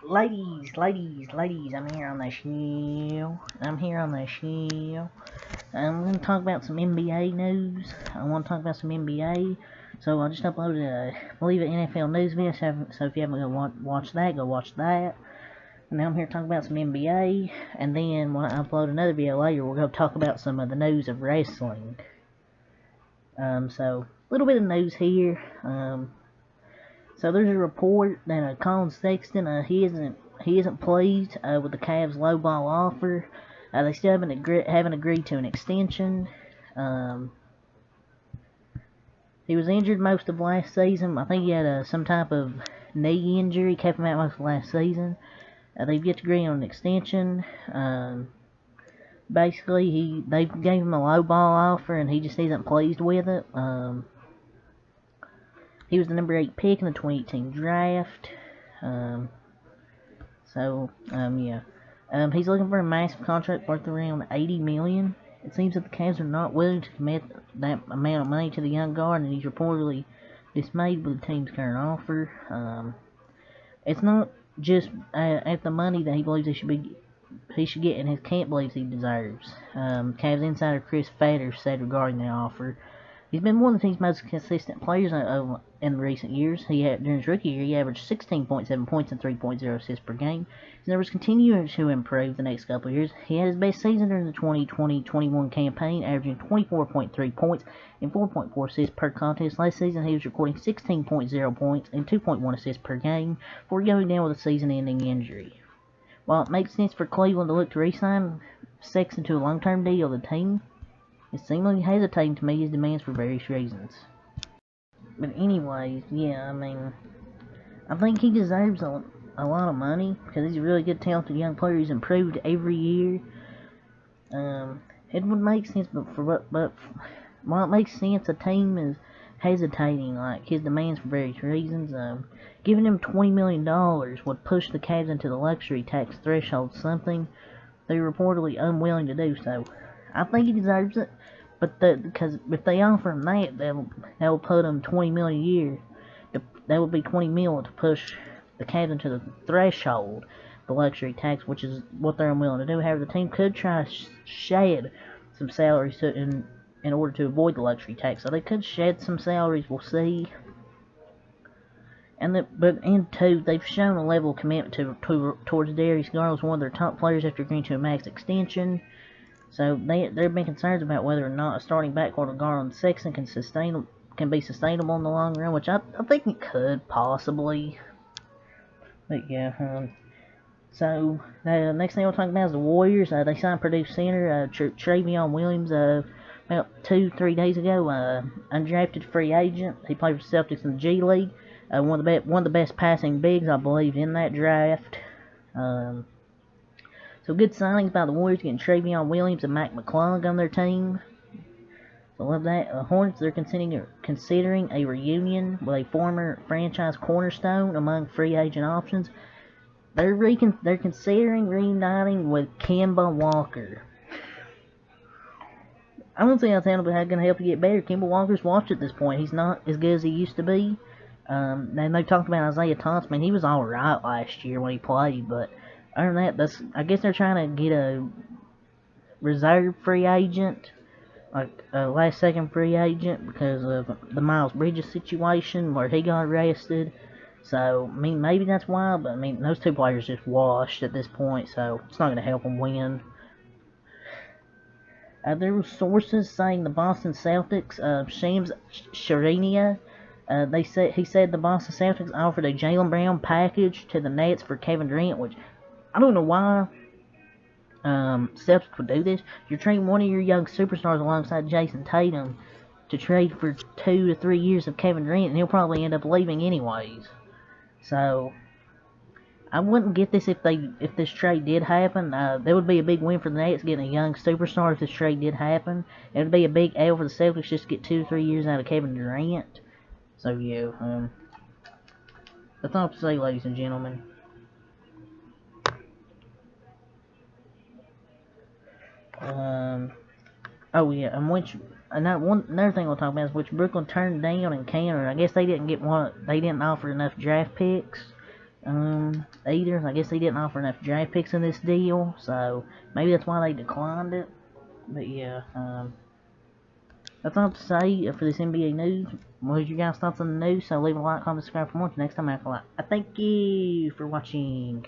Ladies, I'm here on the show. I'm going to talk about some NBA news. I want to talk about some NBA. So I just uploaded I believe, an NFL news video. So if you haven't watched that, go watch that. And now I'm here to talk about some NBA. And then when I upload another video later, we're going to talk about some of the news of wrestling. So a little bit of news here. So there's a report that Colin Sexton, he isn't pleased with the Cavs' low ball offer. They still haven't agreed to an extension. He was injured most of last season. I think he had some type of knee injury, kept him out most of last season. They've yet to agree on an extension. Basically, they gave him a low ball offer, and he just isn't pleased with it. He was the number 8 pick in the 2018 draft. Yeah. He's looking for a massive contract worth around $80 million. It seems that the Cavs are not willing to commit that amount of money to the young guard, and he's reportedly dismayed with the team's current offer. It's not just at the money that he believes he should get, and his camp believes he deserves. Cavs insider Chris Fader said regarding the offer, he's been one of the team's most consistent players in recent years. During his rookie year, he averaged 16.7 points and 3.0 assists per game. His numbers continue to improve the next couple of years. He had his best season during the 2020-21 campaign, averaging 24.3 points and 4.4 assists per contest. Last season, he was recording 16.0 points and 2.1 assists per game before going down with a season-ending injury. While it makes sense for Cleveland to look to re-sign Sexton to a long-term deal with the team, it's seemingly hesitating to meet his demands for various reasons. But anyways, yeah, I think he deserves a lot of money because he's a really good, talented young player. He's improved every year. It would make sense, but while it makes sense, the team is hesitating, like his demands for various reasons. Giving him $20 million would push the Cavs into the luxury tax threshold, something they're reportedly unwilling to do. So I think he deserves it, but because if they offer him that, they'll put him $20 million a year. That would be $20 million to push the Cavs into the threshold, the luxury tax, which is what they're unwilling to do. However, the team could try to shed some salaries in order to avoid the luxury tax. So they could shed some salaries. We'll see. And two, they've shown a level of commitment towards Darius Garland, one of their top players, after agreeing to a max extension. So there have been concerns about whether or not a starting backcourt of Garland and Sexton can be sustainable in the long run, which I think it could possibly. But yeah. So the next thing we'll talk about is the Warriors. They signed Purdue center Travion Williams about 2-3 days ago. Undrafted free agent. He played for Celtics in the G League. One of the best passing bigs, I believe, in that draft. So good signings by the Warriors, getting Travion Williams and Mac McClung on their team. So love that. Hornets, they're considering a reunion with a former franchise cornerstone among free agent options. They're considering reuniting with Kemba Walker. I don't see how it's going to help you get better. Kemba Walker's washed at this point. He's not as good as he used to be. And they talked about Isaiah Thomas. Man, he was alright last year when he played, but other than that, I guess they're trying to get a reserve free agent, like a last second free agent, because of the Miles Bridges situation where he got arrested. So, maybe that's why, but those two players just washed at this point, so it's not going to help them win. There were sources saying the Boston Celtics, Shams Charania, he said the Boston Celtics offered a Jaylen Brown package to the Nets for Kevin Durant, which I don't know why Celtics would do this. You're trading one of your young superstars alongside Jason Tatum to trade for 2 to 3 years of Kevin Durant, and he'll probably end up leaving anyways. So I wouldn't get this if this trade did happen. That would be a big win for the Nets, getting a young superstar if this trade did happen. It would be a big L for the Celtics just to get 2 to 3 years out of Kevin Durant. So yeah, that's all to say, ladies and gentlemen. Oh yeah, another thing we'll talk about is which Brooklyn turned down in Canada. I guess they didn't offer enough draft picks. on either. I guess they didn't offer enough draft picks in this deal, so maybe that's why they declined it. But yeah, that's all I have to say for this NBA news. What are your guys' thoughts on the news? So leave a like, comment, subscribe for more. Next time, I thank you for watching.